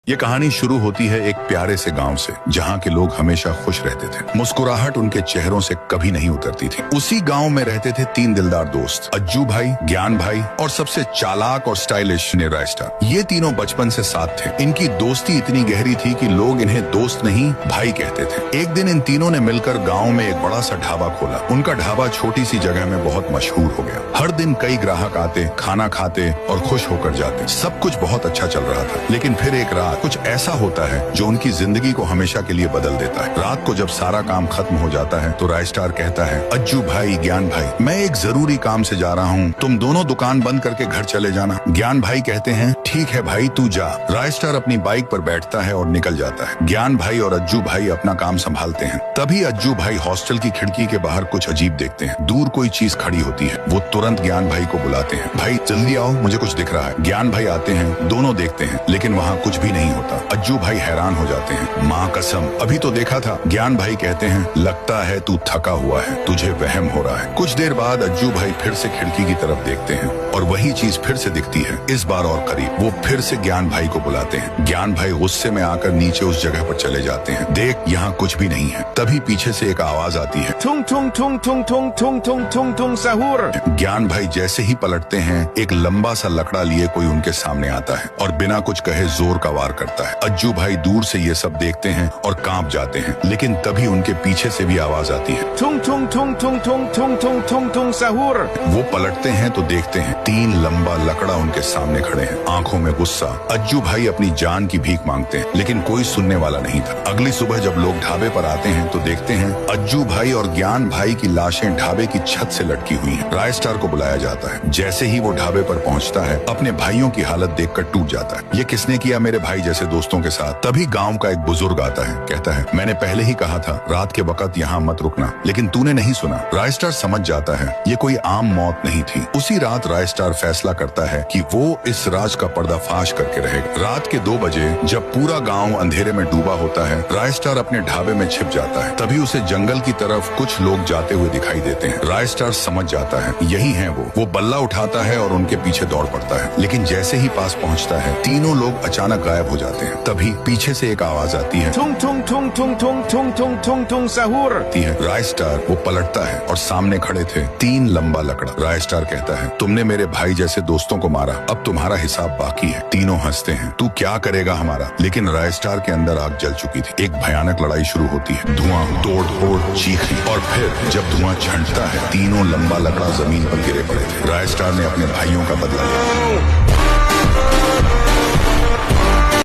ये कहानी शुरू होती है एक प्यारे से गांव से, जहां के लोग हमेशा खुश रहते थे। मुस्कुराहट उनके चेहरों से कभी नहीं उतरती थी। उसी गांव में रहते थे तीन दिलदार दोस्त, अज्जू भाई, ज्ञान भाई और सबसे चालाक और स्टाइलिश निरा स्टार। ये तीनों बचपन से साथ थे। इनकी दोस्ती इतनी गहरी थी कि लोग इन्हें दोस्त नहीं भाई कहते थे। एक दिन इन तीनों ने मिलकर गाँव में एक बड़ा सा ढाबा खोला। उनका ढाबा छोटी सी जगह में बहुत मशहूर हो गया। हर दिन कई ग्राहक आते, खाना खाते और खुश होकर जाते। सब कुछ बहुत अच्छा चल रहा था, लेकिन फिर एक रात कुछ ऐसा होता है जो उनकी जिंदगी को हमेशा के लिए बदल देता है। रात को जब सारा काम खत्म हो जाता है तो राय स्टार कहता है, अज्जू भाई, ज्ञान भाई, मैं एक जरूरी काम से जा रहा हूँ, तुम दोनों दुकान बंद करके घर चले जाना। ज्ञान भाई कहते हैं, ठीक है भाई, तू जा। राय स्टार अपनी बाइक पर बैठता है और निकल जाता है। ज्ञान भाई और अज्जू भाई अपना काम संभालते हैं। तभी अज्जू भाई हॉस्टल की खिड़की के बाहर कुछ अजीब देखते हैं। दूर कोई चीज खड़ी होती है। वो तुरंत ज्ञान भाई को बुलाते हैं, भाई जल्दी आओ, मुझे कुछ दिख रहा है। ज्ञान भाई आते हैं, दोनों देखते हैं, लेकिन वहाँ कुछ भी नहीं होता। अज्जू भाई हैरान हो जाते हैं, माँ कसम, अभी तो देखा था। ज्ञान भाई कहते हैं, लगता है तू थका हुआ है, तुझे वहम हो रहा है। कुछ देर बाद अज्जू भाई फिर से खिड़की की तरफ देखते हैं और वही चीज फिर से दिखती है, इस बार और करीब। वो फिर से ज्ञान भाई को बुलाते हैं। ज्ञान भाई गुस्से में आकर नीचे उस जगह पर चले जाते हैं। देख, यहाँ कुछ भी नहीं है। तभी पीछे से एक आवाज आती है, थुंग थुंग थुंग थुंग थुंग थुंग थुंग थुंग थुंग सहूर। ज्ञान भाई जैसे ही पलटते हैं, एक लंबा सा लकड़ा लिए कोई उनके सामने आता है और बिना कुछ कहे जोर का वार करता है। अज्जू भाई दूर से ये सब देखते हैं और कांप जाते हैं, लेकिन तभी उनके पीछे से भी आवाज आती है, थुंग थुंग थुंग थुंग थुंग थुंग थुंग थुंग थुंग सहूर। वो पलटते हैं तो देखते हैं तीन लंबा लकड़ा उनके सामने खड़े हैं, आंखों में गुस्सा। अज्जू भाई अपनी जान की भीख मांगते हैं, लेकिन कोई सुनने वाला नहीं था। अगली सुबह जब लोग ढाबे पर आते हैं तो देखते हैं अज्जू भाई और ज्ञान भाई की लाशें ढाबे की छत से लटकी हुई हैं। राय स्टार को बुलाया जाता है। जैसे ही वो ढाबे पर पहुंचता है, अपने भाइयों की हालत देखकर टूट जाता है। ये किसने किया मेरे भाई जैसे दोस्तों के साथ? तभी गांव का एक बुजुर्ग आता है, कहता है, मैंने पहले ही कहा था रात के वक्त यहाँ मत रुकना, लेकिन तूने नहीं सुना। राय स्टार समझ जाता है ये कोई आम मौत नहीं थी। उसी रात राय स्टार फैसला करता है कि वो इस राज का पर्दाफाश करके रहेगा। रात के 2 बजे जब पूरा गांव अंधेरे में डूबा होता है, राय स्टार अपने ढाबे में छिप जाता है। तभी उसे जंगल की तरफ कुछ लोग जाते हुए दिखाई देते हैं। राय स्टार समझ जाता है यही है वो बल्ला उठाता है और उनके पीछे दौड़ पड़ता है, लेकिन जैसे ही पास पहुंचता है, तीनों लोग अचानक गायब हो जाते हैं। तभी पीछे से एक आवाज आती है, थुंग थुंग थुंग थुंग थुंग थुंग थुंग थुंग थुंग सहूर। राय स्टार वो पलटता है और सामने खड़े थे तीन लंबा लकड़ा। राय स्टार कहता है, तुमने मेरे भाई जैसे दोस्तों को मारा, अब तुम्हारा हिसाब बाकी है। तीनों हंसते हैं, तू क्या करेगा हमारा? लेकिन राय स्टार के अंदर आग जल चुकी थी। एक भयानक लड़ाई शुरू होती है, धुआं, तोड़ फोड़, चीखी, और फिर जब धुआं छंटता है, तीनों लंबा लकड़ा जमीन पर गिरे पड़े थे। राय स्टार ने अपने भाइयों का बदला लिया।